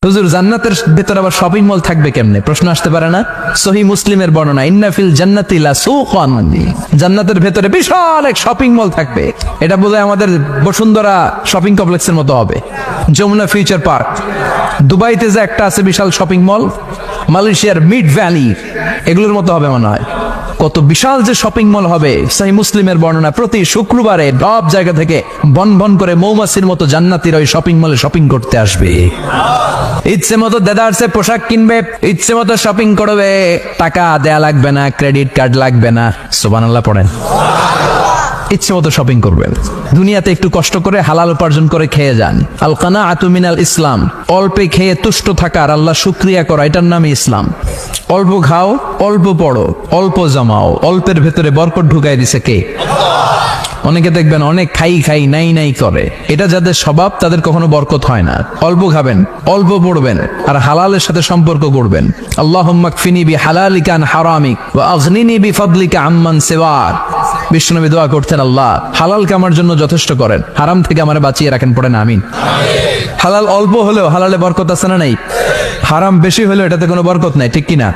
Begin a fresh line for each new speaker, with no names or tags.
হুজুর জান্নাতের ভেতর আবার শপিং মল থাকবে কেমনে? প্রশ্ন আসতে পারে না? সহিহ মুসলিমের বর্ণনা, ইন্না ফিল জান্নাতি লা সুকান, জান্নাতের ভেতরে বিশাল এক শপিং মল থাকবে। এটা বোধহয় আমাদের বসুন্ধরা শপিং কমপ্লেক্সের মতো হবে, যমুনা ফিউচার পার্ক। দুবাইতে যে একটা আছে বিশাল শপিং মল, মালয়েশিয়ার মিড ভ্যালি, এগুলোর মতো হবে মনে হয়। কত বিশাল যে শপিং মল হবে। সহিহ মুসলিমের বর্ণনা, প্রতি শুক্রবারে সব জায়গা থেকে বন বন করে মৌমাছির মতো জান্নাতীরা ওই শপিং মলে শপিং করতে আসবে। ইচ্ছে মতো দেদারসে পোশাক কিনবে, ইচ্ছে মতো শপিং করবে, টাকা দেয়া লাগবে না, ক্রেডিট কার্ড লাগবে না। সুবহানাল্লাহ পড়েন। ইচ্ছে মতো শপিং করবেন। দুনিয়াতে একটু কষ্ট করে হালাল উপার্জন করে খেয়ে যান। আল কানাআতু মিনাল ইসলাম, অল্পে খেয়ে তুষ্ট থাকা আর আল্লাহ শুকরিয়া করা, এটার নামই ইসলাম। অল্প খাও, অল্প পড়ো, অল্প জমাও, অল্পের ভেতরে বরকত ঢুকাই দিছে কে? অনেকে দেখবেন অনেক খাই খাই নাই নাই করে, এটা যাদের স্বভাব তাদের কখনো বরকত হয় না। অল্প খাবেন, অল্প পড়বেন, আর হালালের সাথে সম্পর্ক করবেন। আল্লাহুম্মা কফিনি বিহালালিকা আন হারামিক ওয়া আগনিনি বিফাদলিকা আম্মান সিওয়াক। বিশ্বনবী দোয়া করতেন, আল্লাহ হালালকে আমার জন্য যথেষ্ট করেন, হারাম থেকে আমারে বাঁচিয়ে রাখেন। পড়েন আমিন। হালাল অল্প হলেও হালালে বরকত আছে না নাই? হারাম বেশি হলেও এটাতে কোনো বরকত নাই, ঠিক কিনা?